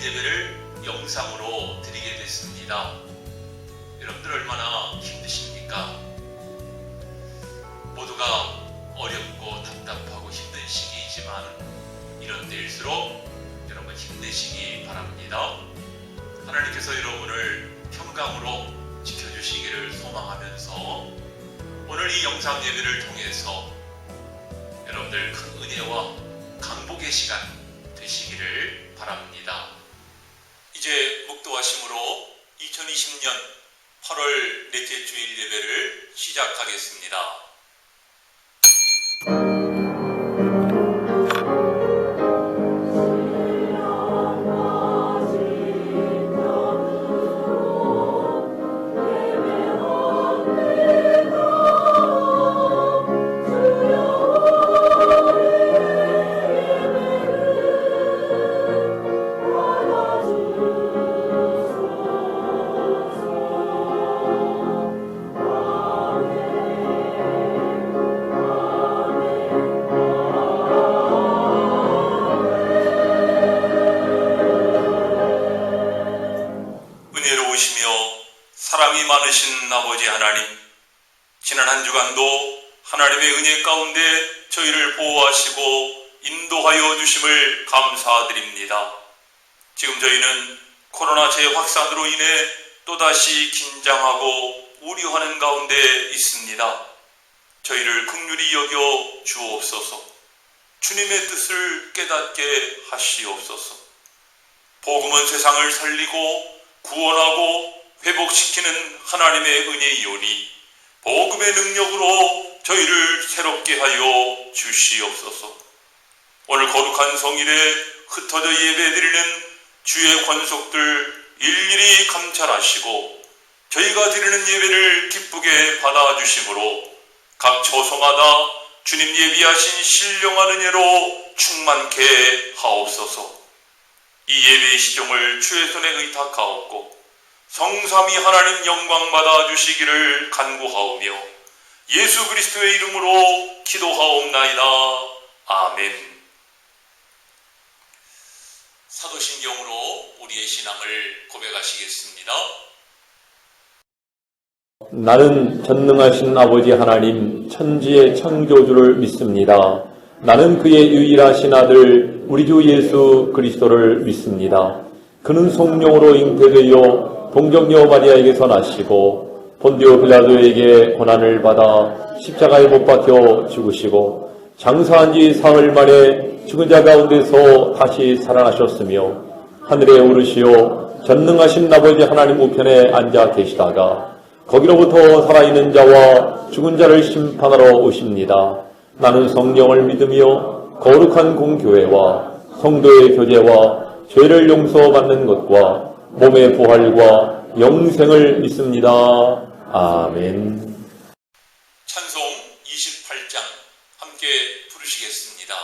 예배를 영상으로 드리게 됐습니다. 여러분들 얼마나 힘드십니까? 모두가 어렵고 답답하고 힘든 시기이지만 이런 때일수록 여러분 힘내시기 바랍니다. 하나님께서 여러분을 평강으로 지켜주시기를 소망하면서 오늘 이 영상 예배를 통해서 여러분들 큰 은혜와 강복의 시간 되시기를 바랍니다. 이제 묵도하심으로 2020년 8월 넷째 주일 예배를 시작하겠습니다. 사랑이 많으신 아버지 하나님, 지난 한 주간도 하나님의 은혜 가운데 저희를 보호하시고 인도하여 주심을 감사드립니다. 지금 저희는 코로나 재확산으로 인해 또다시 긴장하고 우려하는 가운데 있습니다. 저희를 긍휼히 여겨 주옵소서. 주님의 뜻을 깨닫게 하시옵소서. 복음은 세상을 살리고 구원하고 회복시키는 하나님의 은혜이오니 복음의 능력으로 저희를 새롭게 하여 주시옵소서. 오늘 거룩한 성일에 흩어져 예배드리는 주의 권속들 일일이 감찰하시고 저희가 드리는 예배를 기쁘게 받아주심으로 각 처소마다 주님 예비하신 신령한 은혜로 충만케 하옵소서. 이 예배의 시종을 주의 손에 의탁하옵고 성삼위 하나님 영광 받아 주시기를 간구하오며 예수 그리스도의 이름으로 기도하옵나이다. 아멘. 사도신경으로 우리의 신앙을 고백하시겠습니다. 나는 전능하신 아버지 하나님 천지의 창조주를 믿습니다. 나는 그의 유일하신 아들 우리 주 예수 그리스도를 믿습니다. 그는 성령으로 잉태되어 동정녀 마리아에게서 나시고 본디오 빌라도에게 고난을 받아 십자가에 못 박혀 죽으시고 장사한 지 사흘 만에 죽은 자 가운데서 다시 살아나셨으며 하늘에 오르시어 전능하신 아버지 하나님 우편에 앉아 계시다가 거기로부터 살아있는 자와 죽은 자를 심판하러 오십니다. 나는 성령을 믿으며 거룩한 공교회와 성도의 교제와 죄를 용서받는 것과 몸의 부활과 영생을 믿습니다. 아멘. 찬송 28장 함께 부르시겠습니다.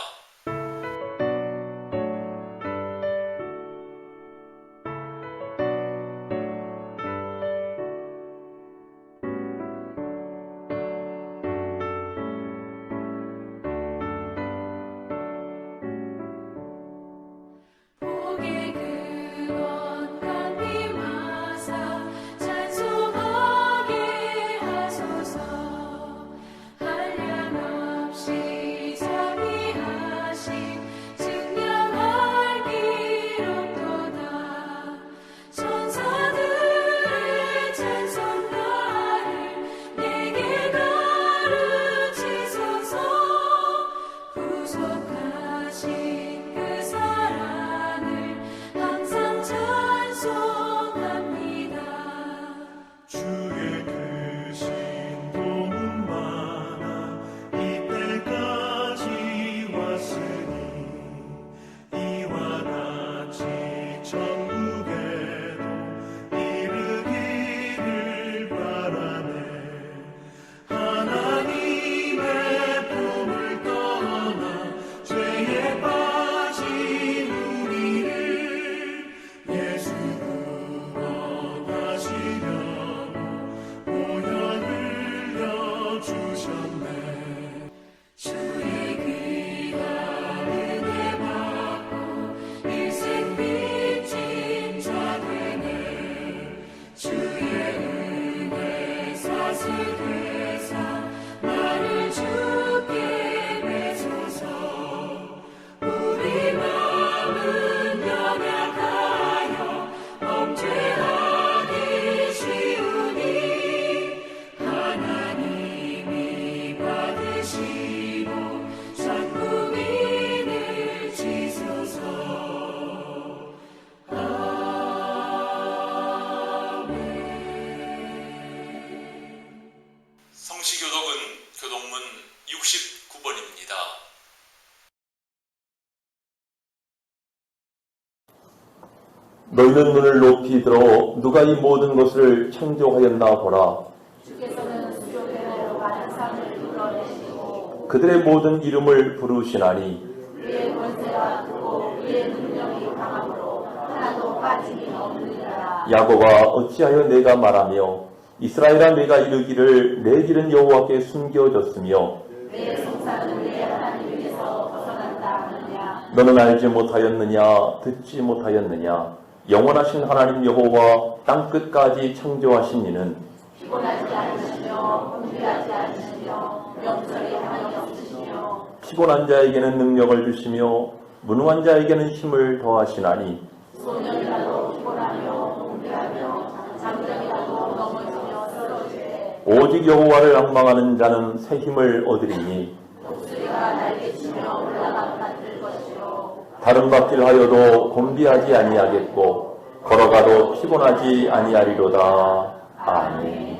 너희는 눈을 높이 들어 누가 이 모든 것을 창조하였나 보라. 주께서는 수조대로 많은 산을 이끌어내시고 그들의 모든 이름을 부르시나니 그의 권세가 크고 그의 능력이 강함으로 하나도 빠짐이 없느니라. 야곱아 어찌하여 내가 말하며 이스라엘아 내가 이르기를 내 길은 여호와께 숨겨졌으며 내 송사는 내 하나님에게서 벗어난다 하느냐. 너는 알지 못하였느냐 듣지 못하였느냐 영원하신 하나님 여호와 땅끝까지 창조하신 이는 피곤하지 않으시며 분비하지 않으시며 명절이 한이 없으시며 피곤한 자에게는 능력을 주시며 무능한 자에게는 힘을 더하시나니 소년이라도 피곤하며 분비하며 잠정이라도 넘어지며 쓰러지되 오직 여호와를 앙망하는 자는 새 힘을 얻으리니 독수리가 날개치며 올라가 만들 것이요 다른 밭길 하여도 곤비하지 아니하겠고 걸어가도 피곤하지 아니하리로다. 아멘.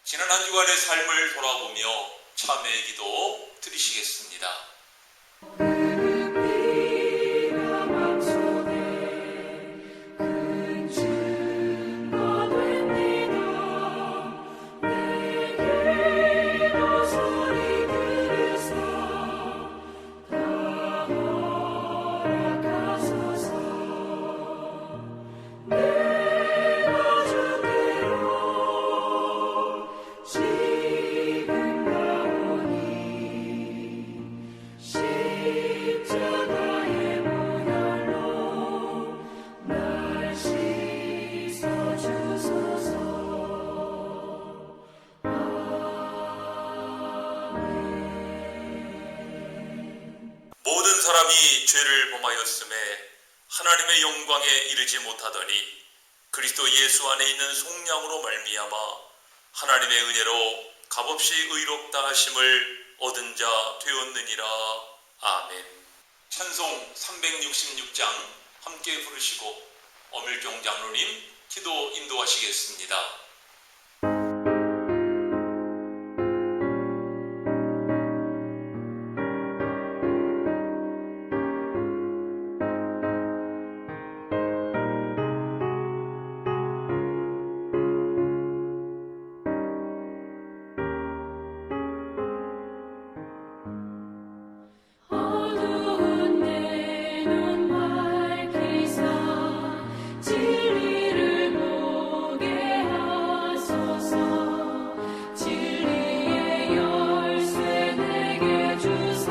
지난 한 주간의 삶을 돌아보며 참회의 기도 드리시겠습니다. 모든 사람이 죄를 범하였음에 하나님의 영광에 이르지 못하더니 그리스도 예수 안에 있는 속량으로 말미암아 하나님의 은혜로 값없이 의롭다 하심을 얻은 자 되었느니라. 아멘. 찬송 366장 함께 부르시고 엄일경 장로님 기도 인도하시겠습니다. 어두운 내 눈 밝히사 진리를 보게 하소서. 진리의 열쇠 내게 주사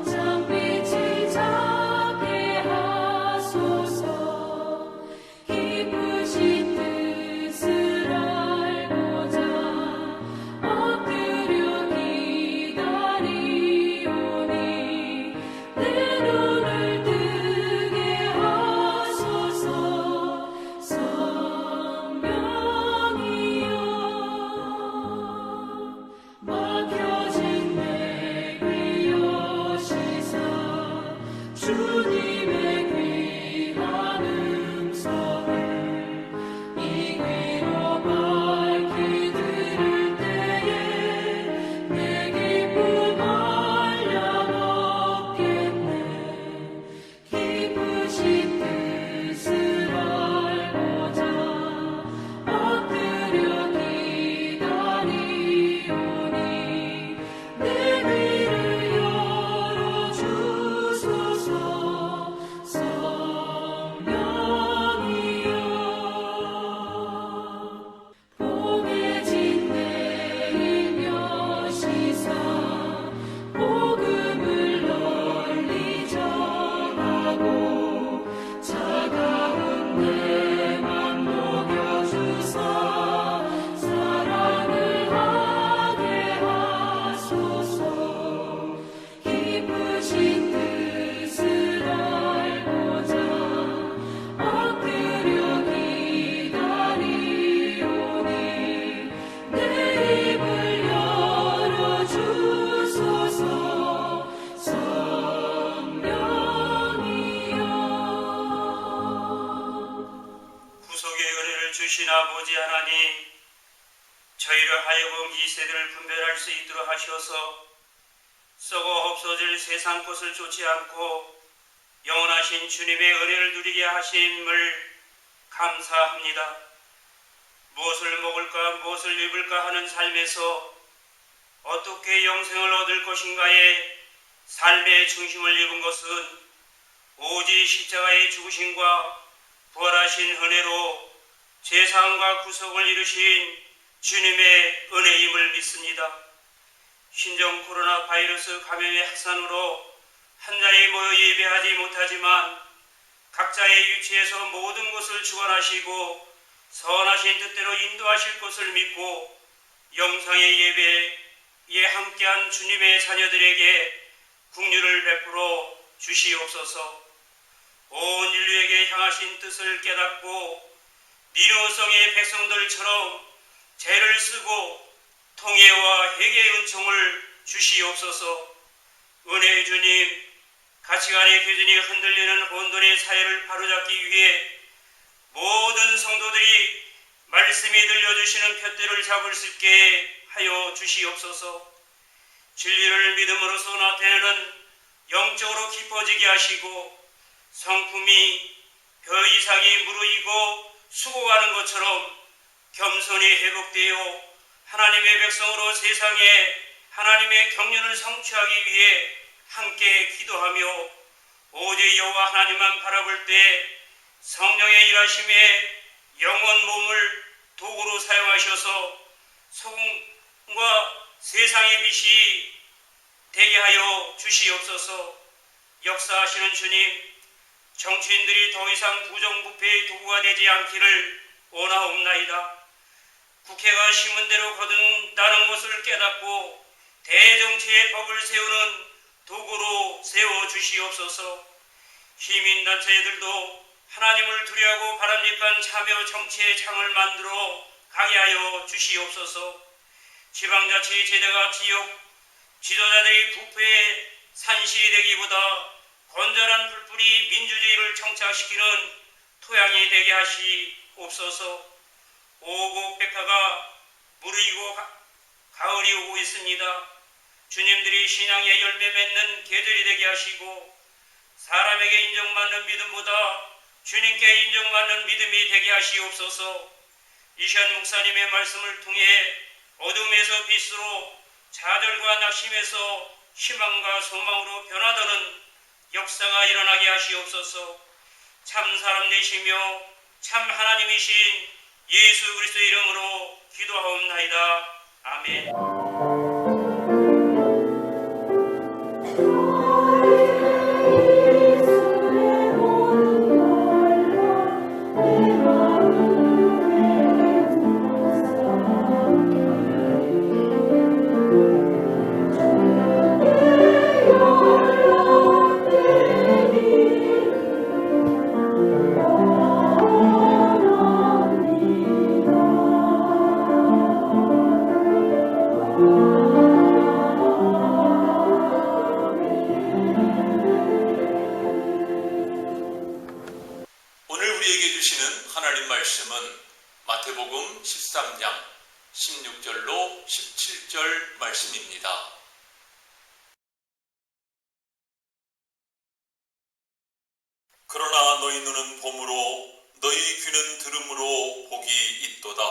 장빛을 잡게 하소서. 깊으신 뜻을 알고자 엎드려 기다리오니 내 눈을 뜨게 하소서. 성령이여 막혀진 내 귀 여시사 주님의 귀한 음성을 이 귀로 밝히 들을 때에 내 기쁨 한량 없겠네. 깊으신 뜻을 알고자 엎드려 기다리오니 내 귀를 열어주소서. 성령이여 봉해진 내 일며시사 복음을 널리 전하고 차가운 내 맘 녹여주사 사랑을 하게 하소서. 깊으신 뜻을 알고자 엎드려 기다리오니 내 입을 열어주소서. 성령이여 구속의 은혜를 주신 아버지 하나님, 저희를 하여금 이 세대를 분별할 수 있도록 하셔서 썩어 없어질 세상 것을 쫓지 않고 영원하신 주님의 은혜를 누리게 하심을 감사합니다. 무엇을 먹을까 무엇을 입을까 하는 삶에서 어떻게 영생을 얻을 것인가에 삶의 중심을 입은 것은 오직 십자가의 죽으심과 부활하신 은혜로 재상과 구속을 이루신 주님의 은혜임을 믿습니다. 신종 코로나 바이러스 감염의 확산으로 한자리에 모여 예배하지 못하지만 각자의 위치에서 모든 것을 주관하시고 선하신 뜻대로 인도하실 것을 믿고 영상의 예배에 함께한 주님의 자녀들에게 긍휼을 베풀어 주시옵소서. 온 인류에게 향하신 뜻을 깨닫고 니느웨성의 백성들처럼 죄를 쓰고 통회와 회개의 은총을 주시옵소서. 은혜의 주님, 가치관의 규준이 흔들리는 혼돈의 사회를 바로잡기 위해 모든 성도들이 말씀이 들려주시는 푯대를 잡을 수 있게 하여 주시옵소서. 진리를 믿음으로써 나타내는 영적으로 깊어지게 하시고 성품이 별 이상이 무르익고 수고하는 것처럼 겸손히 회복되어 하나님의 백성으로 세상에 하나님의 경륜을 성취하기 위해 함께 기도하며 오직 여호와 하나님만 바라볼 때 성령의 일하심에 영혼 몸을 도구로 사용하셔서 소금과 세상의 빛이 되게 하여 주시옵소서. 역사하시는 주님, 정치인들이 더 이상 부정부패의 도구가 되지 않기를 원하옵나이다. 국회가 신문대로 거둔다는 것을 깨닫고 대정치의 법을 세우는 도구로 세워주시옵소서. 시민단체들도 하나님을 두려워하고 바람직한 참여 정치의 장을 만들어 가게 하여 주시옵소서. 지방자치 제도가 지역 지도자들의 부패에 산실이 되기보다 건전한 불풀이 민주주의를 정착시키는 토양이 되게 하시옵소서. 오곡 백화가 무르익고 가을이 오고 있습니다. 주님들이 신앙의 열매 맺는 계절이 되게 하시고 사람에게 인정받는 믿음보다 주님께 인정받는 믿음이 되게 하시옵소서. 이시안 목사님의 말씀을 통해 어둠에서 빛으로 좌절과 낙심에서 희망과 소망으로 변화되는 역사가 일어나게 하시옵소서. 참 사람 되시며 참 하나님이신 예수 그리스도의 이름으로 기도하옵나이다. 아멘. 오늘 우리에게 주시는 하나님 말씀은 마태복음 13장 16절로 17절 말씀입니다. 그러나 너희 눈은 봄으로 너희 귀는 들음으로 복이 있도다.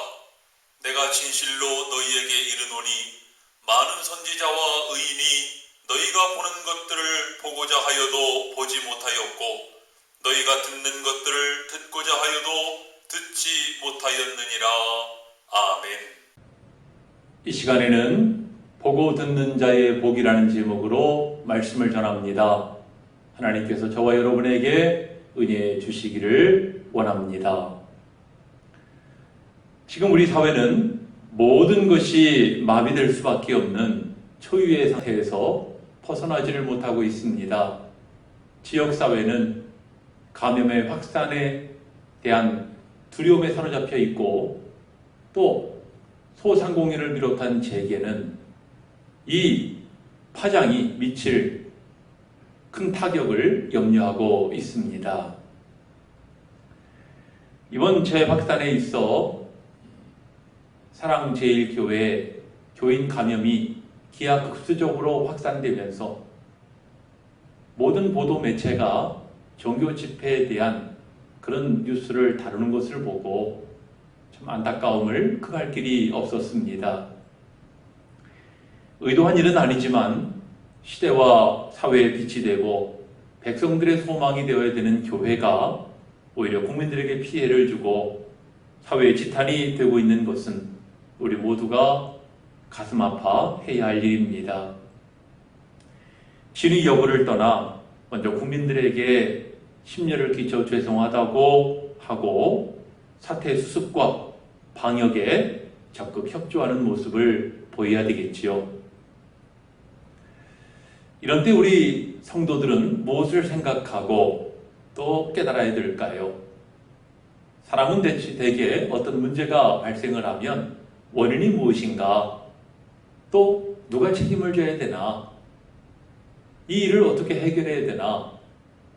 내가 진실로 너희에게 이르노니 많은 선지자와 의인이 너희가 보는 것들을 보고자 하여도 보지 못하였고 너희가 듣는 것들을 듣고자 하여도 듣지 못하였느니라. 아멘. 이 시간에는 보고 듣는 자의 복이라는 제목으로 말씀을 전합니다. 하나님께서 저와 여러분에게 은혜 주시기를 원합니다. 지금 우리 사회는 모든 것이 마비될 수밖에 없는 초유의 상태에서 벗어나지를 못하고 있습니다. 지역사회는 감염의 확산에 대한 두려움에 사로잡혀 있고 또 소상공인을 비롯한 재계는 이 파장이 미칠 큰 타격을 염려하고 있습니다. 이번 재확산에 있어 사랑제일교회 교인 감염이 기하급수적으로 확산되면서 모든 보도 매체가 종교 집회에 대한 그런 뉴스를 다루는 것을 보고 참 안타까움을 금할 길이 없었습니다. 의도한 일은 아니지만 시대와 사회에 빛이 되고 백성들의 소망이 되어야 되는 교회가 오히려 국민들에게 피해를 주고 사회의 지탄이 되고 있는 것은 우리 모두가 가슴 아파해야 할 일입니다. 진위 여부를 떠나 먼저 국민들에게 심려를 끼쳐 죄송하다고 하고 사태 수습과 방역에 적극 협조하는 모습을 보여야 되겠지요. 이런 때 우리 성도들은 무엇을 생각하고 또 깨달아야 될까요? 사람은 대개 어떤 문제가 발생을 하면 원인이 무엇인가, 또 누가 책임을 져야 되나, 이 일을 어떻게 해결해야 되나,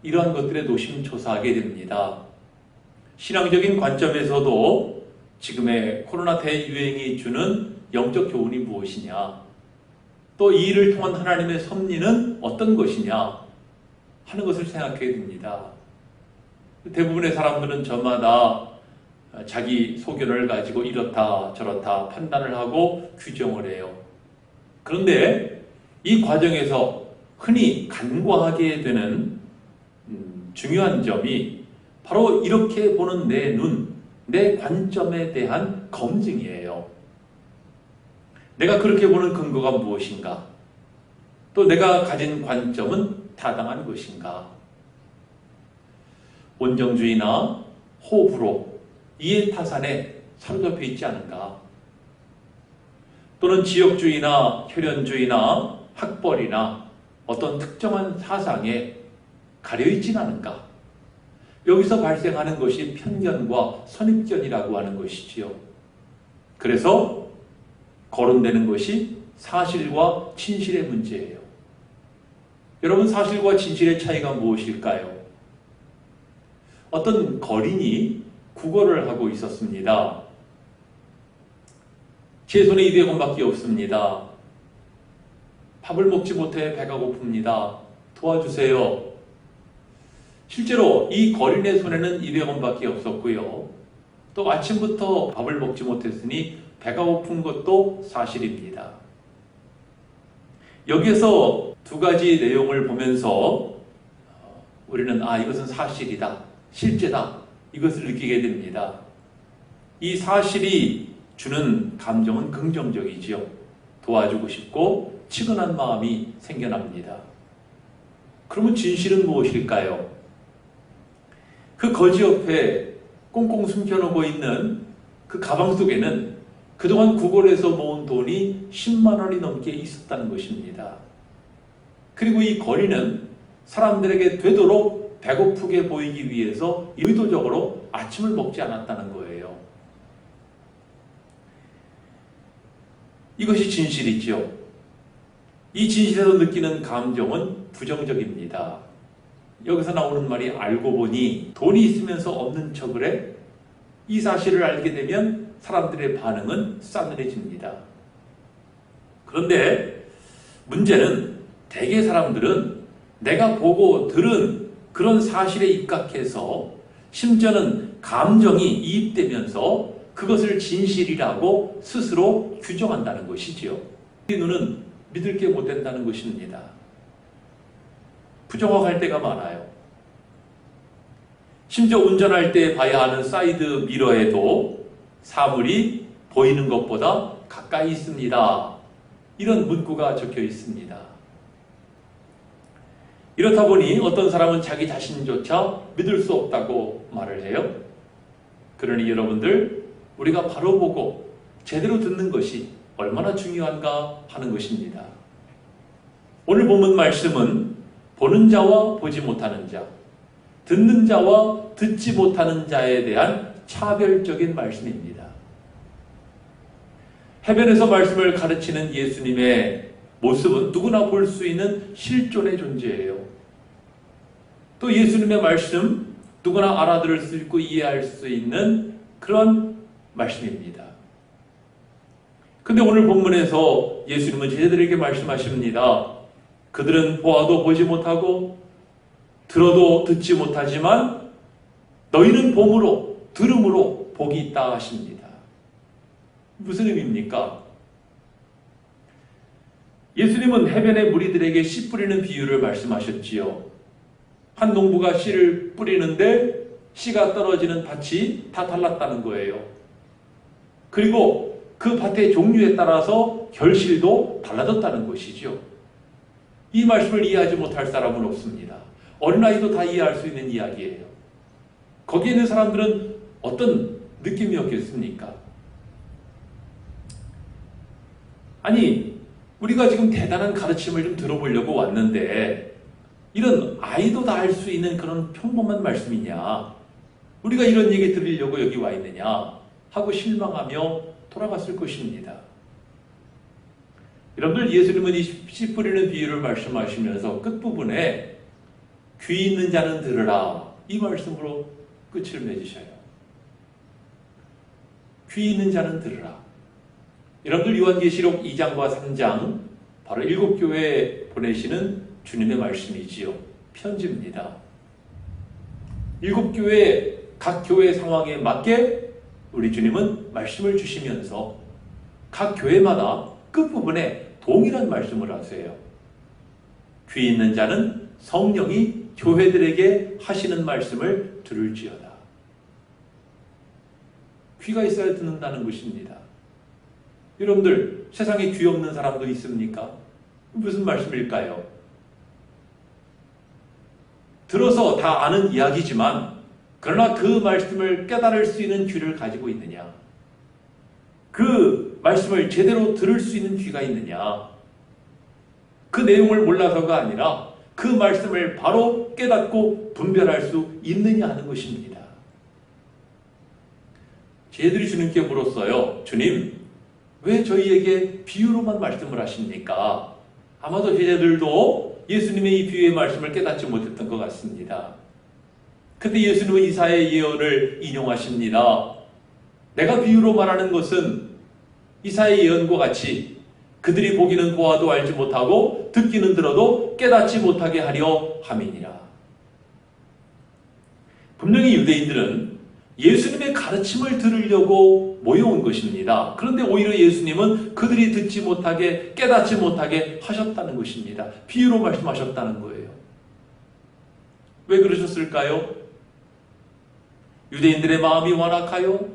이러한 것들에 노심초사하게 됩니다. 신앙적인 관점에서도 지금의 코로나 대유행이 주는 영적 교훈이 무엇이냐, 또 이 일을 통한 하나님의 섭리는 어떤 것이냐 하는 것을 생각해야 됩니다. 대부분의 사람들은 저마다 자기 소견을 가지고 이렇다 저렇다 판단을 하고 규정을 해요. 그런데 이 과정에서 흔히 간과하게 되는 중요한 점이 바로 이렇게 보는 내 눈, 내 관점에 대한 검증이에요. 내가 그렇게 보는 근거가 무엇인가? 또 내가 가진 관점은 타당한 것인가? 원정주의나 호불호, 이해타산에 사로잡혀 있지 않은가? 또는 지역주의나 혈연주의나 학벌이나 어떤 특정한 사상에 가려있진 않은가? 여기서 발생하는 것이 편견과 선입견이라고 하는 것이지요. 그래서 거론되는 것이 사실과 진실의 문제예요. 여러분, 사실과 진실의 차이가 무엇일까요? 어떤 거린이 구걸을 하고 있었습니다. 제 손에 200원밖에 없습니다. 밥을 먹지 못해 배가 고픕니다. 도와주세요. 실제로 이 거린의 손에는 200원밖에 없었고요. 또 아침부터 밥을 먹지 못했으니 배가 고픈 것도 사실입니다. 여기에서 두 가지 내용을 보면서 우리는 이것은 사실이다, 실제다, 이것을 느끼게 됩니다. 이 사실이 주는 감정은 긍정적이지요. 도와주고 싶고 치근한 마음이 생겨납니다. 그러면 진실은 무엇일까요? 그 거지 옆에 꽁꽁 숨겨놓고 있는 그 가방 속에는 그동안 구걸해서 모은 돈이 10만 원이 넘게 있었다는 것입니다. 그리고 이 거리는 사람들에게 되도록 배고프게 보이기 위해서 의도적으로 아침을 먹지 않았다는 거예요. 이것이 진실이죠. 이 진실에서 느끼는 감정은 부정적입니다. 여기서 나오는 말이 알고 보니 돈이 있으면서 없는 척을 해? 이 사실을 알게 되면 사람들의 반응은 싸늘해집니다. 그런데 문제는 대개 사람들은 내가 보고 들은 그런 사실에 입각해서 심지어는 감정이 이입되면서 그것을 진실이라고 스스로 규정한다는 것이지요. 이 눈은 믿을 게 못 된다는 것입니다. 부정확할 때가 많아요. 심지어 운전할 때 봐야 하는 사이드 미러에도 사물이 보이는 것보다 가까이 있습니다, 이런 문구가 적혀 있습니다. 이렇다 보니 어떤 사람은 자기 자신조차 믿을 수 없다고 말을 해요. 그러니 여러분들, 우리가 바로 보고 제대로 듣는 것이 얼마나 중요한가 하는 것입니다. 오늘 본문 말씀은 보는 자와 보지 못하는 자, 듣는 자와 듣지 못하는 자에 대한 차별적인 말씀입니다. 해변에서 말씀을 가르치는 예수님의 모습은 누구나 볼 수 있는 실존의 존재예요. 또 예수님의 말씀, 누구나 알아들을 수 있고 이해할 수 있는 그런 말씀입니다. 근데 오늘 본문에서 예수님은 제자들에게 말씀하십니다. 그들은 보아도 보지 못하고 들어도 듣지 못하지만 너희는 봄으로 들음으로 복이 있다 하십니다. 무슨 의미입니까? 예수님은 해변의 무리들에게 씨 뿌리는 비유를 말씀하셨지요. 한 농부가 씨를 뿌리는데 씨가 떨어지는 밭이 다 달랐다는 거예요. 그리고 그 밭의 종류에 따라서 결실도 달라졌다는 것이죠. 이 말씀을 이해하지 못할 사람은 없습니다. 어린아이도 다 이해할 수 있는 이야기예요. 거기에 있는 사람들은 어떤 느낌이었겠습니까? 아니, 우리가 지금 대단한 가르침을 좀 들어보려고 왔는데 이런 아이도 다 알 수 있는 그런 평범한 말씀이냐? 우리가 이런 얘기 들으려고 여기 와 있느냐? 하고 실망하며 돌아갔을 것입니다. 여러분들, 예수님은 이 씨 뿌리는 비유를 말씀하시면서 끝부분에 귀 있는 자는 들으라, 이 말씀으로 끝을 맺으셔요. 귀 있는 자는 들으라. 여러분들, 요한계시록 2장과 3장, 바로 7교회에 보내시는 주님의 말씀이지요. 편지입니다. 7교회, 각 교회 상황에 맞게 우리 주님은 말씀을 주시면서 각 교회마다 끝부분에 동일한 말씀을 하세요. 귀 있는 자는 성령이 교회들에게 하시는 말씀을 들을지어다. 귀가 있어야 듣는다는 것입니다. 여러분들, 세상에 귀 없는 사람도 있습니까? 무슨 말씀일까요? 들어서 다 아는 이야기지만 그러나 그 말씀을 깨달을 수 있는 귀를 가지고 있느냐? 그 말씀을 제대로 들을 수 있는 귀가 있느냐? 그 내용을 몰라서가 아니라 그 말씀을 바로 깨닫고 분별할 수 있느냐 하는 것입니다. 제자들이 주님께 물었어요. 주님, 왜 저희에게 비유로만 말씀을 하십니까? 아마도 제자들도 예수님의 이 비유의 말씀을 깨닫지 못했던 것 같습니다. 그때 예수님은 이사야의 예언을 인용하십니다. 내가 비유로 말하는 것은 이사야의 예언과 같이 그들이 보기는 보아도 알지 못하고 듣기는 들어도 깨닫지 못하게 하려 함이니라. 분명히 유대인들은 예수님의 가르침을 들으려고 모여온 것입니다. 그런데 오히려 예수님은 그들이 듣지 못하게, 깨닫지 못하게 하셨다는 것입니다. 비유로 말씀하셨다는 거예요. 왜 그러셨을까요? 유대인들의 마음이 완악하여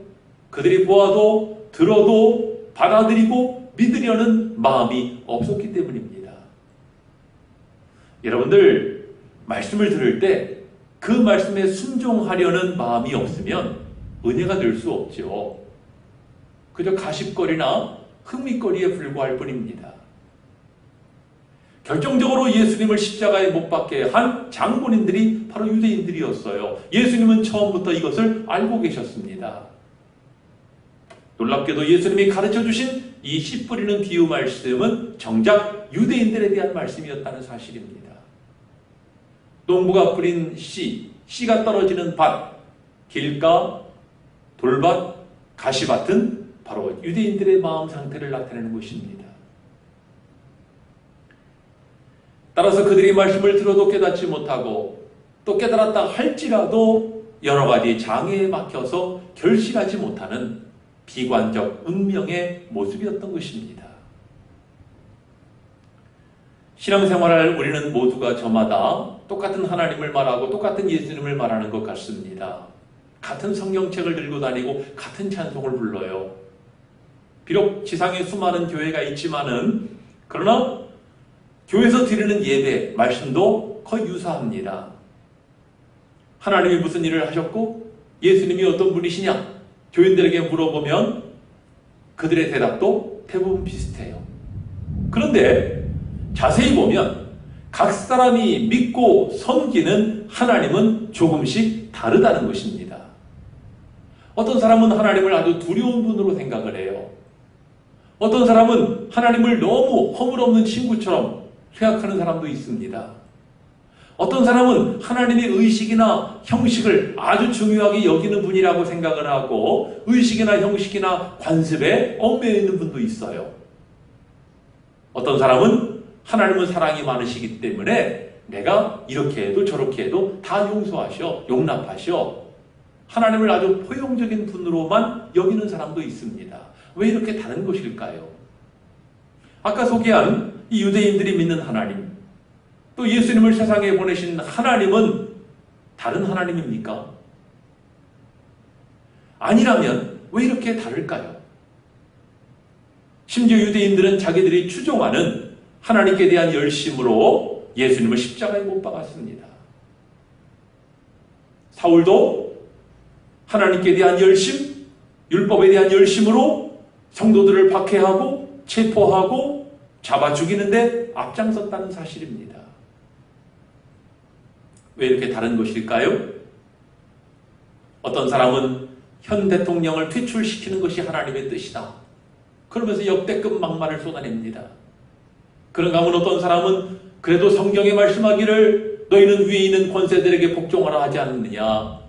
그들이 보아도 들어도 받아들이고 믿으려는 마음이 없었기 때문입니다. 여러분들, 말씀을 들을 때 그 말씀에 순종하려는 마음이 없으면 은혜가 될 수 없죠. 그저 가십거리나 흥미거리에 불과할 뿐입니다. 결정적으로 예수님을 십자가에 못 박게 한 장본인들이 바로 유대인들이었어요. 예수님은 처음부터 이것을 알고 계셨습니다. 놀랍게도 예수님이 가르쳐주신 이 씨 뿌리는 비유 말씀은 정작 유대인들에 대한 말씀이었다는 사실입니다. 농부가 뿌린 씨가 떨어지는 밭, 길가, 돌밭, 가시밭은 바로 유대인들의 마음 상태를 나타내는 것입니다. 따라서 그들이 말씀을 들어도 깨닫지 못하고 또 깨달았다 할지라도 여러 가지 장애에 막혀서 결실하지 못하는 비관적 운명의 모습이었던 것입니다. 신앙생활을 우리는 모두가 저마다 똑같은 하나님을 말하고 똑같은 예수님을 말하는 것 같습니다. 같은 성경책을 들고 다니고 같은 찬송을 불러요. 비록 지상에 수많은 교회가 있지만은 그러나 교회에서 드리는 예배, 말씀도 거의 유사합니다. 하나님이 무슨 일을 하셨고 예수님이 어떤 분이시냐? 교인들에게 물어보면 그들의 대답도 대부분 비슷해요. 그런데 자세히 보면 각 사람이 믿고 섬기는 하나님은 조금씩 다르다는 것입니다. 어떤 사람은 하나님을 아주 두려운 분으로 생각을 해요. 어떤 사람은 하나님을 너무 허물없는 친구처럼 생각하는 사람도 있습니다. 어떤 사람은 하나님의 의식이나 형식을 아주 중요하게 여기는 분이라고 생각을 하고 의식이나 형식이나 관습에 얽매여 있는 분도 있어요. 어떤 사람은 하나님은 사랑이 많으시기 때문에 내가 이렇게 해도 저렇게 해도 다 용서하셔, 용납하셔. 하나님을 아주 포용적인 분으로만 여기는 사람도 있습니다. 왜 이렇게 다른 것일까요? 아까 소개한 이 유대인들이 믿는 하나님, 또 예수님을 세상에 보내신 하나님은 다른 하나님입니까? 아니라면 왜 이렇게 다를까요? 심지어 유대인들은 자기들이 추종하는 하나님께 대한 열심으로 예수님을 십자가에 못 박았습니다. 사울도 하나님께 대한 열심, 율법에 대한 열심으로 성도들을 박해하고 체포하고 잡아 죽이는데 앞장섰다는 사실입니다. 왜 이렇게 다른 것일까요? 어떤 사람은 현 대통령을 퇴출시키는 것이 하나님의 뜻이다. 그러면서 역대급 막말을 쏟아냅니다. 그런가 하면 어떤 사람은 그래도 성경에 말씀하기를 너희는 위에 있는 권세들에게 복종하라 하지 않느냐.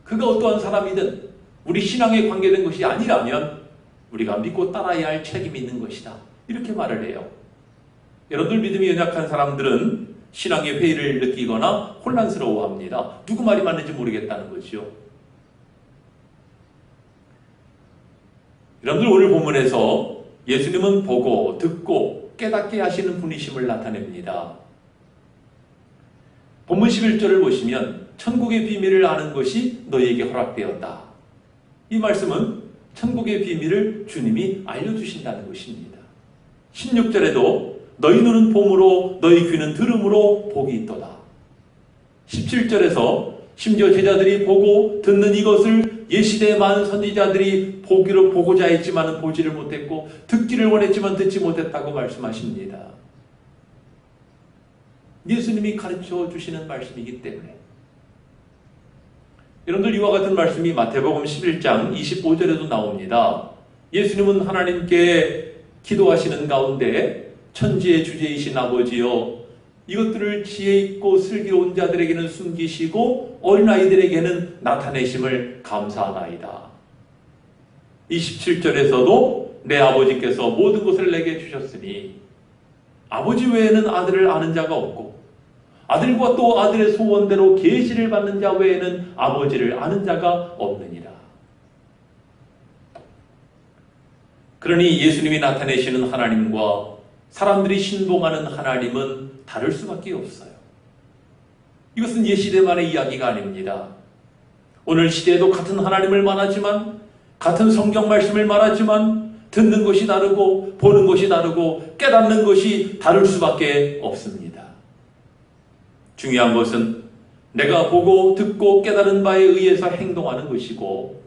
그가 어떠한 사람이든 우리 신앙에 관계된 것이 아니라면 우리가 믿고 따라야 할 책임이 있는 것이다. 이렇게 말을 해요. 여러분들 믿음이 연약한 사람들은 신앙의 회의를 느끼거나 혼란스러워합니다. 누구 말이 맞는지 모르겠다는 거죠. 여러분들 오늘 본문에서 예수님은 보고 듣고 깨닫게 하시는 분이심을 나타냅니다. 본문 11절을 보시면 천국의 비밀을 아는 것이 너희에게 허락되었다. 이 말씀은 천국의 비밀을 주님이 알려주신다는 것입니다. 16절에도 너희 눈은 봄으로 너희 귀는 들음으로 복이 있도다. 17절에서 심지어 제자들이 보고 듣는 이것을 예시대의 많은 선지자들이 보고자 했지만 보지를 못했고 듣기를 원했지만 듣지 못했다고 말씀하십니다. 예수님이 가르쳐 주시는 말씀이기 때문에 여러분들 이와 같은 말씀이 마태복음 11장 25절에도 나옵니다. 예수님은 하나님께 기도하시는 가운데 천지의 주제이신 아버지여 이것들을 지혜 있고 슬기로운 자들에게는 숨기시고 어린아이들에게는 나타내심을 감사하나이다. 27절에서도 내 아버지께서 모든 것을 내게 주셨으니 아버지 외에는 아들을 아는 자가 없고 아들과 또 아들의 소원대로 계시를 받는 자 외에는 아버지를 아는 자가 없느니라. 그러니 예수님이 나타내시는 하나님과 사람들이 신봉하는 하나님은 다를 수밖에 없어요. 이것은 옛시대만의 이야기가 아닙니다. 오늘 시대에도 같은 하나님을 말하지만 같은 성경 말씀을 말하지만 듣는 것이 다르고 보는 것이 다르고 깨닫는 것이 다를 수밖에 없습니다. 중요한 것은 내가 보고 듣고 깨달은 바에 의해서 행동하는 것이고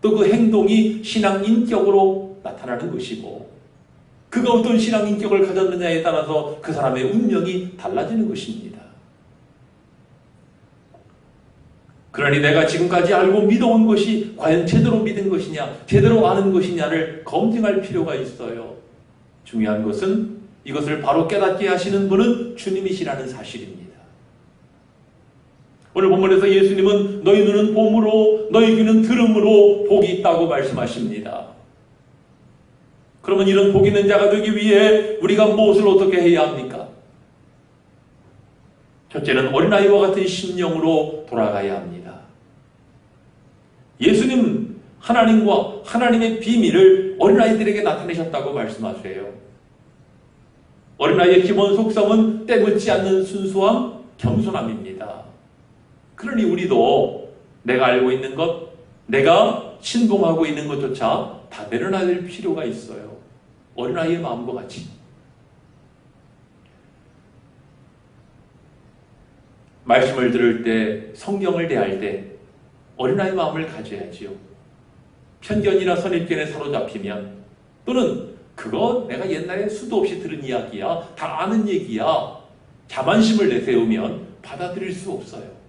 또 그 행동이 신앙 인격으로 나타나는 것이고 그가 어떤 신앙 인격을 가졌느냐에 따라서 그 사람의 운명이 달라지는 것입니다. 그러니 내가 지금까지 알고 믿어온 것이 과연 제대로 믿은 것이냐 제대로 아는 것이냐를 검증할 필요가 있어요. 중요한 것은 이것을 바로 깨닫게 하시는 분은 주님이시라는 사실입니다. 오늘 본문에서 예수님은 너희 눈은 봄으로 너희 귀는 들음으로 복이 있다고 말씀하십니다. 그러면 이런 복 있는 자가 되기 위해 우리가 무엇을 어떻게 해야 합니까? 첫째는 어린아이와 같은 심령으로 돌아가야 합니다. 예수님 하나님과 하나님의 비밀을 어린아이들에게 나타내셨다고 말씀하세요. 어린아이의 기본 속성은 때묻지 않는 순수함, 겸손함입니다. 그러니 우리도 내가 알고 있는 것, 내가 신봉하고 있는 것조차 다 내려놔야 될 필요가 있어요. 어린아이의 마음과 같이. 말씀을 들을 때, 성경을 대할 때 어린아이 마음을 가져야지요. 편견이나 선입견에 사로잡히면 또는 그거 내가 옛날에 수도 없이 들은 이야기야, 다 아는 얘기야, 자만심을 내세우면 받아들일 수 없어요.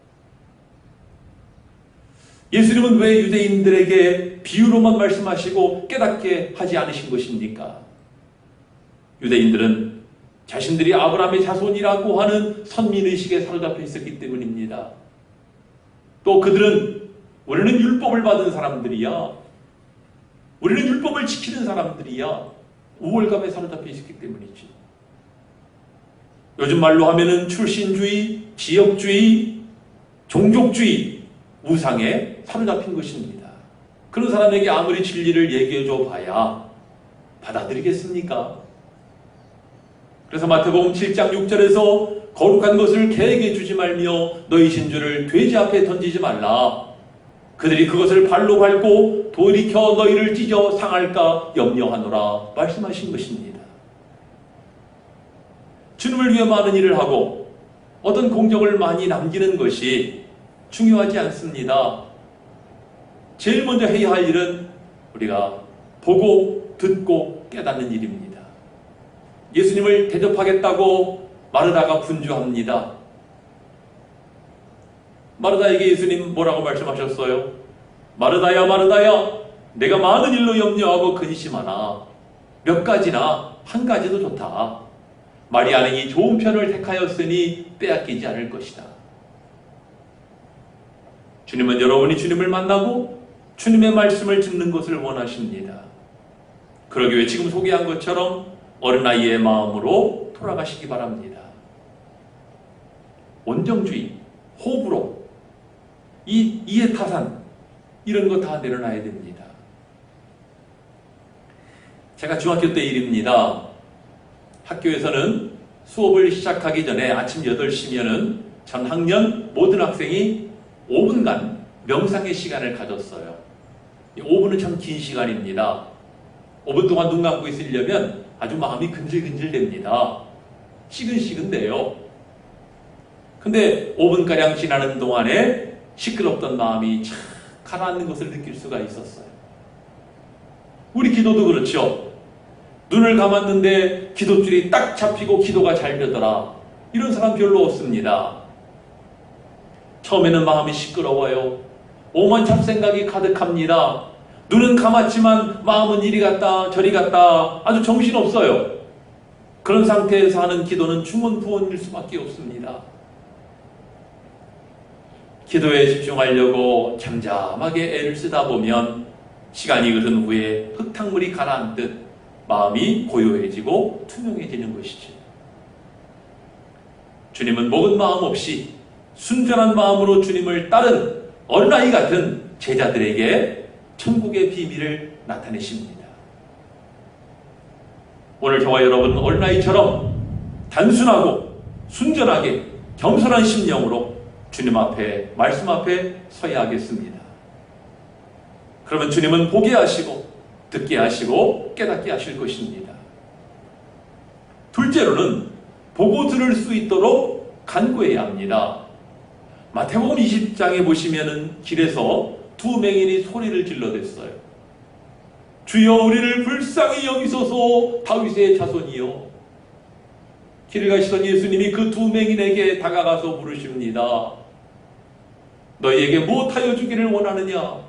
예수님은 왜 유대인들에게 비유로만 말씀하시고 깨닫게 하지 않으신 것입니까? 유대인들은 자신들이 아브라함의 자손이라고 하는 선민의식에 사로잡혀 있었기 때문입니다. 또 그들은 우리는 율법을 받은 사람들이야, 우리는 율법을 지키는 사람들이야 우월감에 사로잡혀 있었기 때문이지. 요즘 말로 하면은 출신주의, 지역주의, 종족주의 우상에 사로잡힌 것입니다. 그런 사람에게 아무리 진리를 얘기해줘 봐야 받아들이겠습니까? 그래서 마태복음 7장 6절에서 거룩한 것을 개에게 주지 말며 너희 진주를 돼지 앞에 던지지 말라. 그들이 그것을 발로 밟고 돌이켜 너희를 찢어 상할까 염려하노라 말씀하신 것입니다. 주님을 위해 많은 일을 하고 어떤 공적을 많이 남기는 것이 중요하지 않습니다. 제일 먼저 해야 할 일은 우리가 보고 듣고 깨닫는 일입니다. 예수님을 대접하겠다고 마르다가 분주합니다. 마르다에게 예수님 뭐라고 말씀하셨어요? 마르다야 마르다야, 내가 많은 일로 염려하고 근심하나 몇 가지나 한 가지도 좋다. 마리아는 이 좋은 편을 택하였으니 빼앗기지 않을 것이다. 주님은 여러분이 주님을 만나고 주님의 말씀을 듣는 것을 원하십니다. 그러기 위해 지금 소개한 것처럼 어린아이의 마음으로 돌아가시기 바랍니다. 원정주의, 호불호, 이해타산 이런 거 다 내려놔야 됩니다. 제가 중학교 때 일입니다. 학교에서는 수업을 시작하기 전에 아침 8시면은 전 학년 모든 학생이 5분간 명상의 시간을 가졌어요. 5분은 참 긴 시간입니다. 5분 동안 눈 감고 있으려면 아주 마음이 근질근질됩니다. 시근시근돼요. 근데 5분가량 지나는 동안에 시끄럽던 마음이 착 가라앉는 것을 느낄 수가 있었어요. 우리 기도도 그렇죠. 눈을 감았는데 기도줄이 딱 잡히고 기도가 잘 되더라. 이런 사람 별로 없습니다. 처음에는 마음이 시끄러워요. 오만 잡생각이 가득합니다. 눈은 감았지만 마음은 이리 갔다 저리 갔다 아주 정신없어요. 그런 상태에서 하는 기도는 중언부언일 수밖에 없습니다. 기도에 집중하려고 잠잠하게 애를 쓰다 보면 시간이 흐른 후에 흙탕물이 가라앉듯 마음이 고요해지고 투명해지는 것이죠. 주님은 먹은 마음 없이 순전한 마음으로 주님을 따른 어린아이 같은 제자들에게 천국의 비밀을 나타내십니다. 오늘 저와 여러분은 어린아이처럼 단순하고 순전하게 겸손한 심령으로 주님 앞에, 말씀 앞에 서야 하겠습니다. 그러면 주님은 보게 하시고 듣게 하시고 깨닫게 하실 것입니다. 둘째로는 보고 들을 수 있도록 간구해야 합니다. 마태복음 20장에 보시면은 길에서 두 맹인이 소리를 질러댔어요. 주여 우리를 불쌍히 여기소서 다윗의 자손이요. 길을 가시던 예수님이 그 두 맹인에게 다가가서 물으십니다. 너희에게 무엇하여 주기를 원하느냐?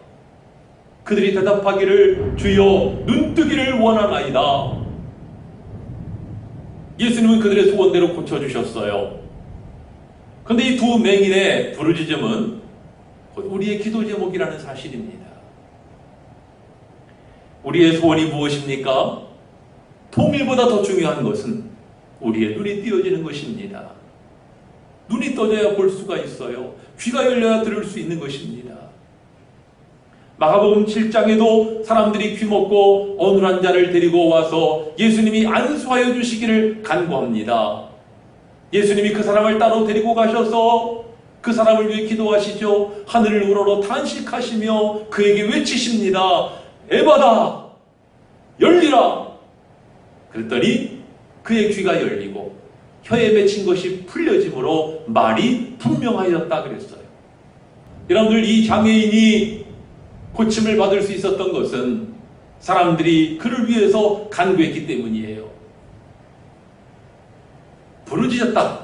그들이 대답하기를 주여 눈뜨기를 원하나이다. 예수님은 그들의 소원대로 고쳐주셨어요. 그런데 이 두 맹인의 부르짖음은 우리의 기도 제목이라는 사실입니다. 우리의 소원이 무엇입니까? 통일보다 더 중요한 것은 우리의 눈이 띄어지는 것입니다. 눈이 떠져야 볼 수가 있어요. 귀가 열려야 들을 수 있는 것입니다. 마가복음 7장에도 사람들이 귀먹고 어눌한 자를 데리고 와서 예수님이 안수하여 주시기를 간구합니다. 예수님이 그 사람을 따로 데리고 가셔서 그 사람을 위해 기도하시죠. 하늘을 우러러 탄식하시며 그에게 외치십니다. 에바다 열리라. 그랬더니 그의 귀가 열리고 혀에 맺힌 것이 풀려짐으로 말이 분명하였다 그랬어요. 여러분들, 이 장애인이 고침을 받을 수 있었던 것은 사람들이 그를 위해서 간구했기 때문이에요. 부르짖었다,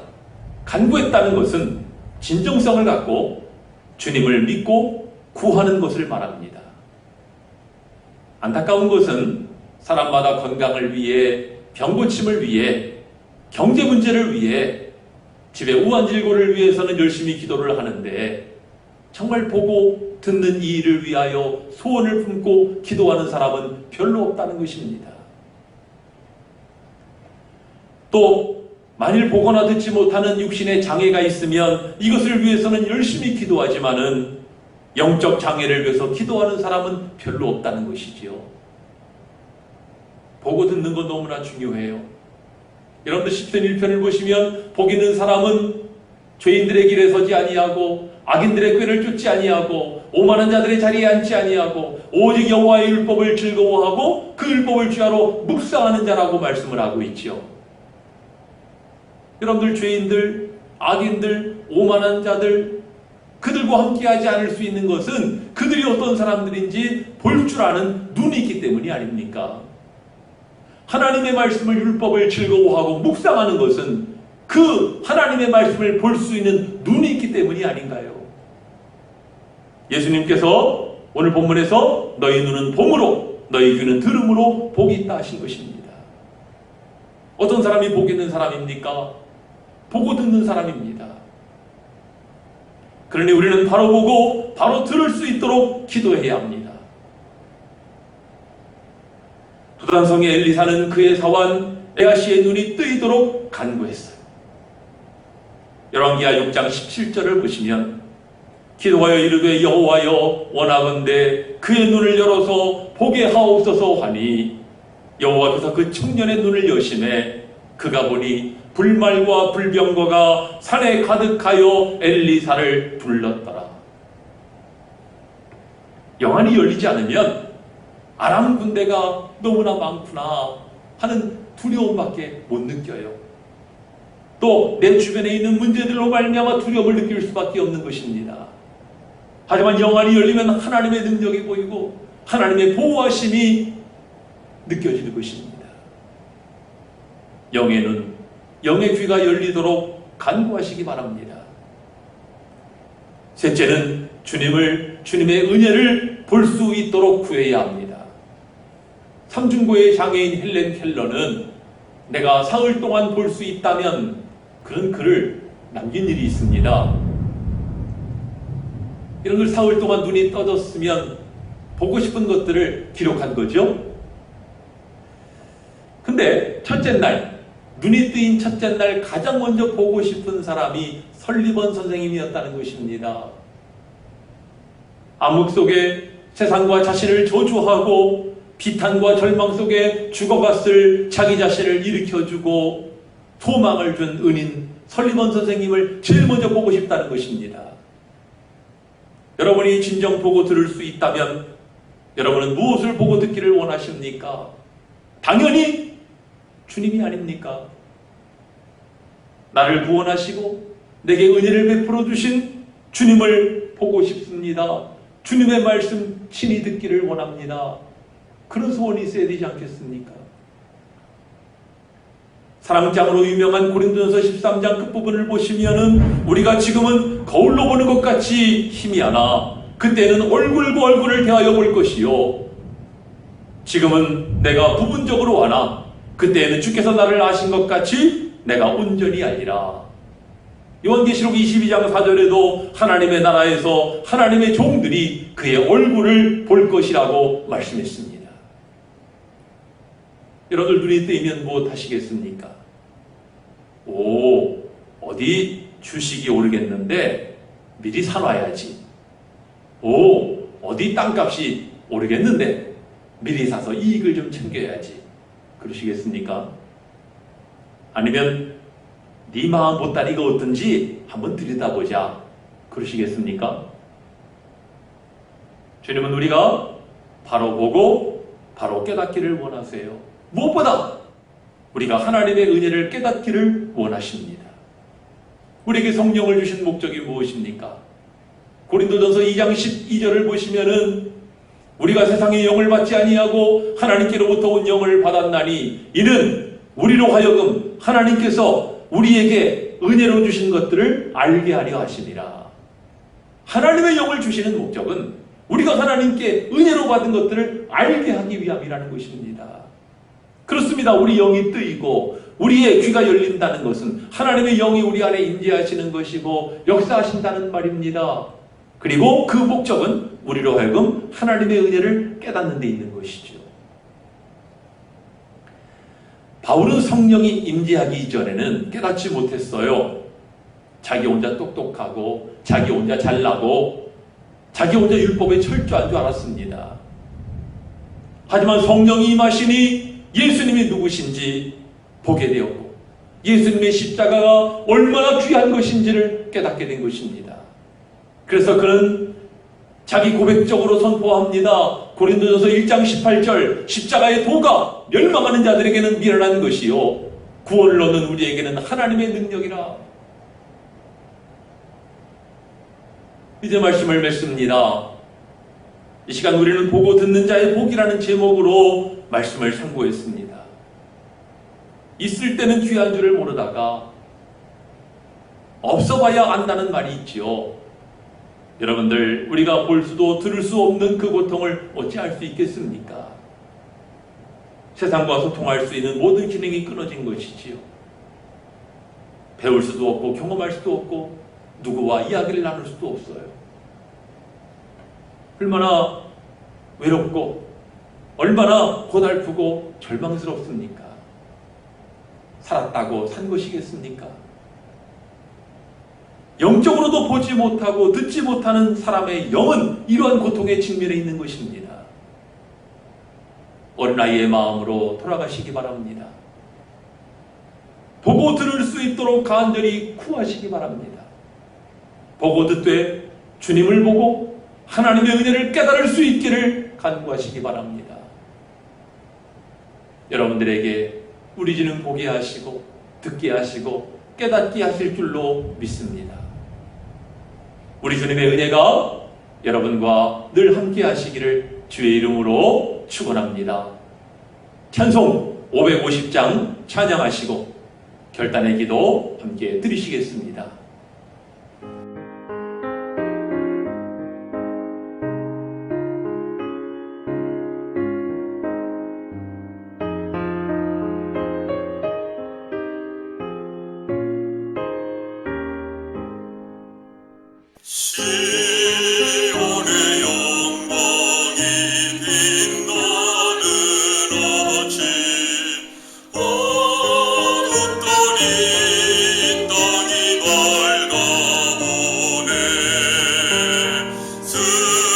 간구했다는 것은 진정성을 갖고 주님을 믿고 구하는 것을 말합니다. 안타까운 것은 사람마다 건강을 위해, 병고침을 위해, 경제 문제를 위해, 집의 우환질고를 위해서는 열심히 기도를 하는데 정말 보고 듣는 이 일을 위하여 소원을 품고 기도하는 사람은 별로 없다는 것입니다. 또 만일 보거나 듣지 못하는 육신의 장애가 있으면 이것을 위해서는 열심히 기도하지만은 영적 장애를 위해서 기도하는 사람은 별로 없다는 것이지요. 보고 듣는 건 너무나 중요해요. 여러분들 10편 1편을 보시면 복 있는 사람은 죄인들의 길에 서지 아니하고 악인들의 꾀를 쫓지 아니하고 오만한 자들의 자리에 앉지 아니하고 오직 여호와의 율법을 즐거워하고 그 율법을 주야로 묵상하는 자라고 말씀을 하고 있죠. 여러분들 죄인들, 악인들, 오만한 자들 그들과 함께하지 않을 수 있는 것은 그들이 어떤 사람들인지 볼 줄 아는 눈이 있기 때문이 아닙니까? 하나님의 말씀을 율법을 즐거워하고 묵상하는 것은 그 하나님의 말씀을 볼 수 있는 눈이 있기 때문이 아닌가요? 예수님께서 오늘 본문에서 너희 눈은 봄으로 너희 귀는 들음으로 복이 있다 하신 것입니다. 어떤 사람이 복 있는 사람입니까? 보고 듣는 사람입니다. 그러니 우리는 바로 보고 바로 들을 수 있도록 기도해야 합니다. 두단성의 엘리사는 그의 사환 에아시의 눈이 뜨이도록 간구했어요. 열왕기하 6장 17절을 보시면 기도하여 이르되 여호와여 원하건대 그의 눈을 열어서 보게 하옵소서 하니 여호와께서 그 청년의 눈을 여심해 그가 보니 불말과 불병거가 산에 가득하여 엘리사를 불렀더라. 영안이 열리지 않으면 아람 군대가 너무나 많구나 하는 두려움밖에 못 느껴요. 또 내 주변에 있는 문제들로 말미암아 두려움을 느낄 수밖에 없는 것입니다. 하지만 영안이 열리면 하나님의 능력이 보이고 하나님의 보호하심이 느껴지는 것입니다. 영의 눈, 영의 귀가 열리도록 간구하시기 바랍니다. 셋째는 주님의 은혜를 볼 수 있도록 구해야 합니다. 삼중고의 장애인 헬렌 켈러는 내가 사흘 동안 볼 수 있다면 그런 글을 남긴 일이 있습니다. 이런 걸 사흘 동안 눈이 떠졌으면 보고 싶은 것들을 기록한 거죠. 근데 첫째 날, 눈이 뜨인 첫째 날 가장 먼저 보고 싶은 사람이 설리번 선생님이었다는 것입니다. 암흑 속에 세상과 자신을 저주하고 비탄과 절망 속에 죽어갔을 자기 자신을 일으켜주고 소망을 준 은인 설리번 선생님을 제일 먼저 보고 싶다는 것입니다. 여러분이 진정 보고 들을 수 있다면 여러분은 무엇을 보고 듣기를 원하십니까? 당연히 주님이 아닙니까? 나를 구원하시고 내게 은혜를 베풀어 주신 주님을 보고 싶습니다. 주님의 말씀 친히 듣기를 원합니다. 그런 소원이 있어야 되지 않겠습니까? 사랑장으로 유명한 고린도전서 13장 끝부분을 보시면은 우리가 지금은 거울로 보는 것 같이 희미하나 그때는 얼굴과 얼굴을 대하여 볼 것이요 지금은 내가 부분적으로 하나 그때에는 주께서 나를 아신 것 같이 내가 온전히 알리라. 요한계시록 22장 4절에도 하나님의 나라에서 하나님의 종들이 그의 얼굴을 볼 것이라고 말씀했습니다. 여러분들 눈이 뜨이면 무엇 하시겠습니까? 어디 주식이 오르겠는데 미리 사놔야지. 어디 땅값이 오르겠는데 미리 사서 이익을 좀 챙겨야지. 그러시겠습니까? 아니면 네 마음 보따리가 어떤지 한번 들여다보자. 그러시겠습니까? 주님은 우리가 바로 보고 바로 깨닫기를 원하세요. 무엇보다 우리가 하나님의 은혜를 깨닫기를 원하십니다. 우리에게 성령을 주신 목적이 무엇입니까? 고린도전서 2장 12절을 보시면은 우리가 세상의 영을 받지 아니하고 하나님께로부터 온 영을 받았나니 이는 우리로 하여금 하나님께서 우리에게 은혜로 주신 것들을 알게 하려 하심이라. 하나님의 영을 주시는 목적은 우리가 하나님께 은혜로 받은 것들을 알게 하기 위함이라는 것입니다. 그렇습니다. 우리 영이 뜨이고 우리의 귀가 열린다는 것은 하나님의 영이 우리 안에 임재하시는 것이고 역사하신다는 말입니다. 그리고 그 목적은 우리로 하여금 하나님의 은혜를 깨닫는 데 있는 것이죠. 바울은 성령이 임재하기 이전에는 깨닫지 못했어요. 자기 혼자 똑똑하고 자기 혼자 잘나고 자기 혼자 율법에 철저한 줄 알았습니다. 하지만 성령이 임하시니 예수님이 누구신지 보게 되었고 예수님의 십자가가 얼마나 귀한 것인지를 깨닫게 된 것입니다. 그래서 그는 자기 고백적으로 선포합니다. 고린도전서 1장 18절 십자가의 도가 멸망하는 자들에게는 미련한 것이요 구원을 얻는 우리에게는 하나님의 능력이라. 이제 말씀을 맺습니다. 이 시간 우리는 보고 듣는 자의 복이라는 제목으로 말씀을 상고했습니다. 있을 때는 귀한 줄을 모르다가 없어봐야 안다는 말이 있지요. 여러분들, 우리가 볼 수도 들을 수 없는 그 고통을 어찌할 수 있겠습니까? 세상과 소통할 수 있는 모든 기능이 끊어진 것이지요. 배울 수도 없고 경험할 수도 없고 누구와 이야기를 나눌 수도 없어요. 얼마나 외롭고 얼마나 고달프고 절망스럽습니까? 살았다고 산 것이겠습니까? 영적으로도 보지 못하고 듣지 못하는 사람의 영은 이러한 고통에 직면해 있는 것입니다. 어린아이의 마음으로 돌아가시기 바랍니다. 보고 들을 수 있도록 간절히 구하시기 바랍니다. 보고 듣되 주님을 보고 하나님의 은혜를 깨달을 수 있기를 간구하시기 바랍니다. 여러분들에게 우리 주는 보게 하시고 듣게 하시고 깨닫게 하실 줄로 믿습니다. 우리 주님의 은혜가 여러분과 늘 함께 하시기를 주의 이름으로 축원합니다. 찬송 550장 찬양하시고 결단의 기도 함께 드리시겠습니다. 시온의 영광이 빛나는 아침 어둡던 이 땅이 밝아오네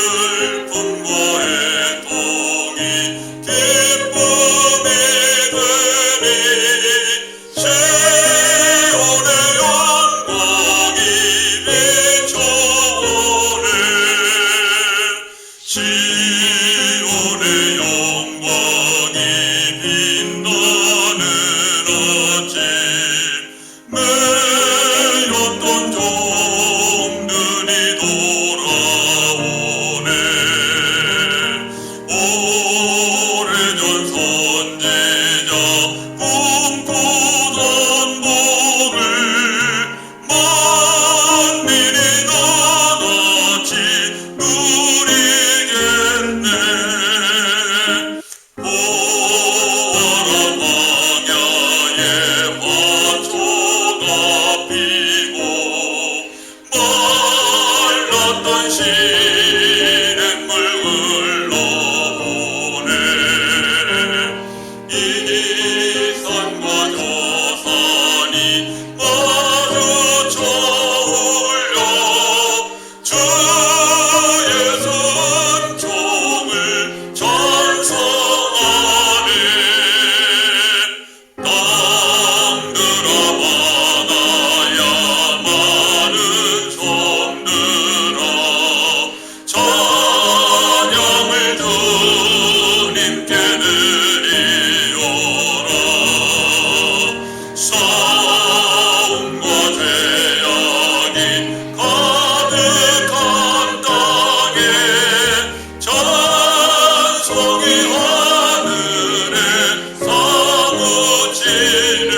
슬픔과 애통이 기쁨이 되니 시온의 영광이 비춰오네 시온의 영광이 빛나는 아침 매였던 종들이 돌아오네 오래전 선지자 꿈꾸던 복을 만민이 나같이 누리겠네 보아라 광야에 화초가 피고 말랐던 시냇물 흘러오네 이 산과 저 산이 마주쳐 울려 주의 순종을 찬송하네 땅들아 바다야 많은 섬들아 찬양을 주님께 드리오라 싸움과 죄악이 가득한 땅에 찬송이 하늘에 사무치네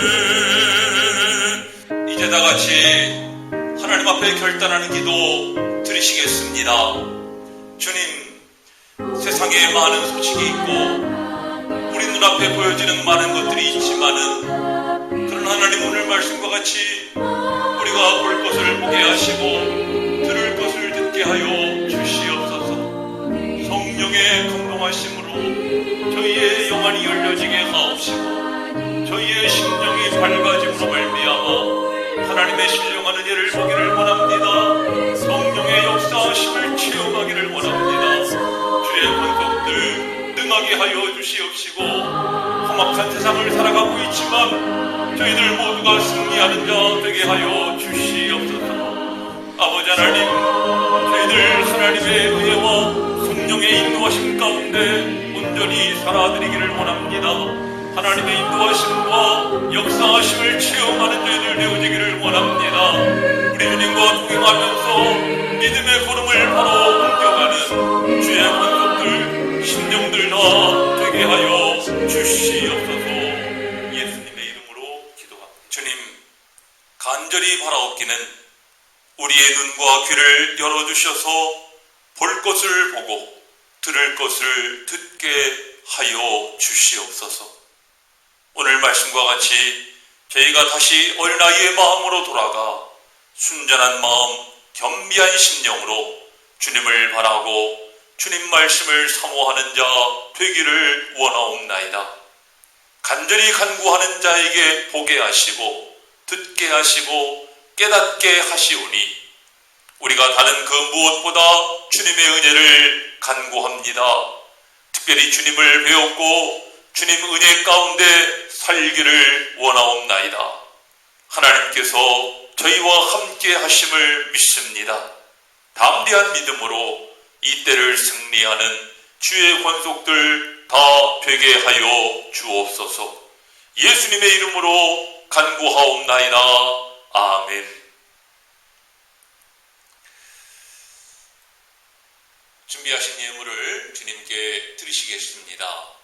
이제 다같이 하나님 앞에 결단하는 기도 드리시겠습니다. 주님, 세상에 많은 소식이 있고 우리 눈앞에 보여지는 많은 것들이 있지만은 그런 하나님 오늘 말씀과 같이 우리가 볼 것을 보게 하시고 들을 것을 듣게 하여 주시옵소서. 성령의 감동하심으로 저희의 영안이 열려지게 하옵시고 저희의 임하게 하여 주시옵시고, 험악한 세상을 살아가고 있지만 저희들 모두가 승리하는 자 되게 하여 주시옵소서. 아버지 하나님, 저희들 하나님의 은혜와 성령의 인도하심 가운데 온전히 살아드리기를 원합니다. 하나님의 인도하심과 역사하심을 체험하는 저희들 되어지기를 원합니다. 우리 주님과 동행하면서 믿음의 걸음을 바로 옮겨가는 주의 권속들, 심령들 다 되게 하여 주시옵소서. 예수님의 이름으로 기도합니다. 주님, 간절히 바라옵기는 우리의 눈과 귀를 열어주셔서 볼 것을 보고 들을 것을 듣게 하여 주시옵소서. 오늘 말씀과 같이 저희가 다시 어린아이의 마음으로 돌아가 순전한 마음, 겸비한 심령으로 주님을 바라고 주님 말씀을 사모하는 자 되기를 원하옵나이다. 간절히 간구하는 자에게 보게 하시고 듣게 하시고 깨닫게 하시오니 우리가 다른 그 무엇보다 주님의 은혜를 간구합니다. 특별히 주님을 배웠고 주님 은혜 가운데 살기를 원하옵나이다. 하나님께서 저희와 함께 하심을 믿습니다. 담대한 믿음으로 이 때를 승리하는 주의 권속들 다 되게 하여 주옵소서. 예수님의 이름으로 간구하옵나이다. 아멘. 준비하신 예물을 주님께 드리시겠습니다.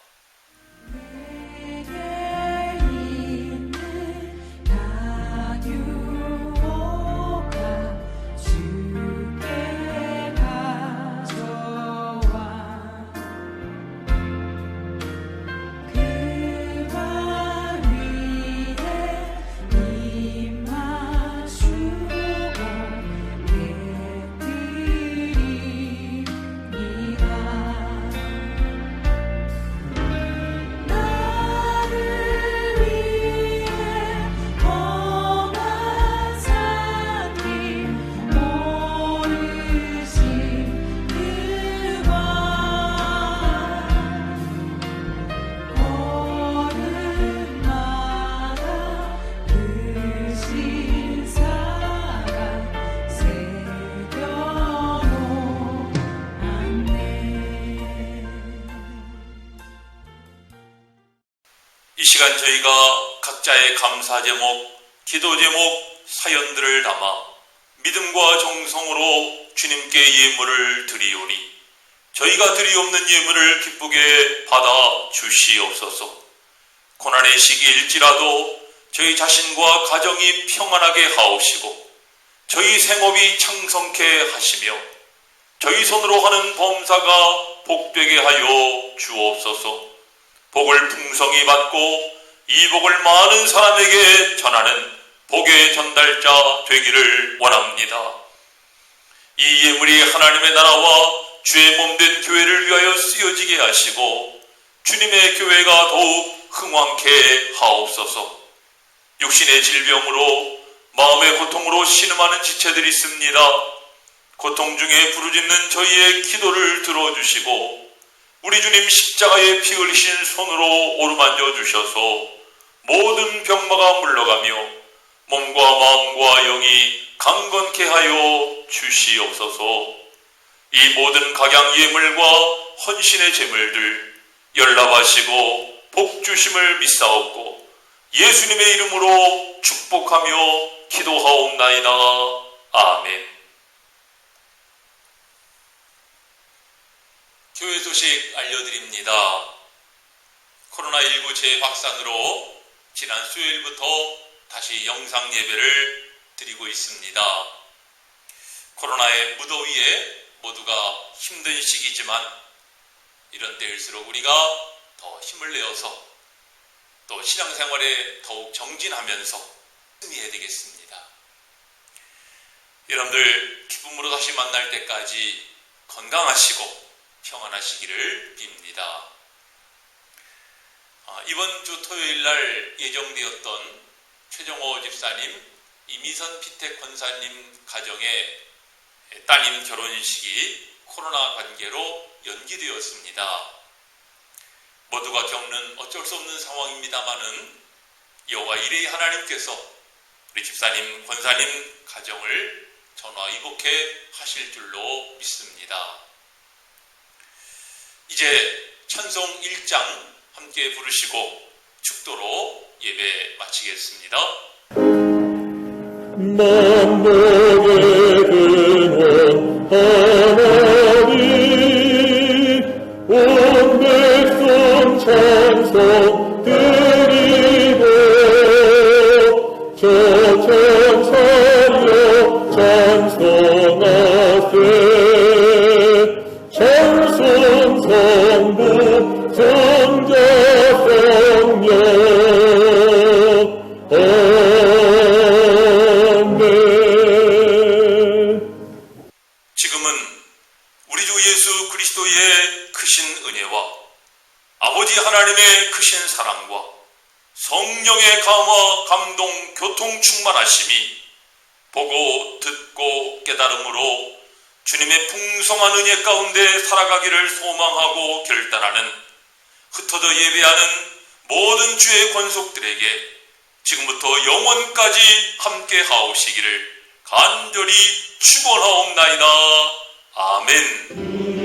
이 시간 저희가 각자의 감사 제목, 기도 제목, 사연들을 담아 믿음과 정성으로 주님께 예물을 드리오니 저희가 드리옵는 예물을 기쁘게 받아 주시옵소서. 고난의 시기일지라도 저희 자신과 가정이 평안하게 하옵시고 저희 생업이 창성케 하시며 저희 손으로 하는 범사가 복되게 하여 주옵소서. 복을 풍성히 받고 이 복을 많은 사람에게 전하는 복의 전달자 되기를 원합니다. 이 예물이 하나님의 나라와 주의 몸된 교회를 위하여 쓰여지게 하시고 주님의 교회가 더욱 흥왕케 하옵소서. 육신의 질병으로 마음의 고통으로 신음하는 지체들이 있습니다. 고통 중에 부르짖는 저희의 기도를 들어주시고 우리 주님 십자가에 피 흘리신 손으로 오르만져 주셔서 모든 병마가 물러가며 몸과 마음과 영이 강건케 하여 주시옵소서. 이 모든 각양 예물과 헌신의 제물들 연락하시고 복 주심을 믿사옵고 예수님의 이름으로 축복하며 기도하옵나이다. 아멘. 교회 소식 알려드립니다. 코로나19 재확산으로 지난 수요일부터 다시 영상 예배를 드리고 있습니다. 코로나의 무더위에 모두가 힘든 시기지만 이런 때일수록 우리가 더 힘을 내어서 또 신앙생활에 더욱 정진하면서 승리해야 되겠습니다. 여러분들 기쁨으로 다시 만날 때까지 건강하시고 평안하시기를 빕니다. 이번 주 토요일 날 예정되었던 최정호 집사님, 이미선 피택 권사님 가정의 따님 결혼식이 코로나 관계로 연기되었습니다. 모두가 겪는 어쩔 수 없는 상황입니다마는 여호와 이레의 하나님께서 우리 집사님, 권사님 가정을 전화위복해 하실 줄로 믿습니다. 이제 찬송 1장 함께 부르시고 축도로 예배 마치겠습니다. 만복의 근원 하나님 온 백성 찬송 드리고 저천사여 찬송하세 찬송 성부 성자 성령 지금은 우리 주 예수 그리스도의 크신 은혜와 아버지 하나님의 크신 사랑과 성령의 감화, 감동, 교통 충만하심이 보고 듣고 깨달음으로 주님의 풍성한 은혜 가운데 살아가기를 소망하고 결단하는 흩어져 예배하는 모든 주의 권속들에게 지금부터 영원까지 함께 하오시기를 간절히 축원하옵나이다. 아멘.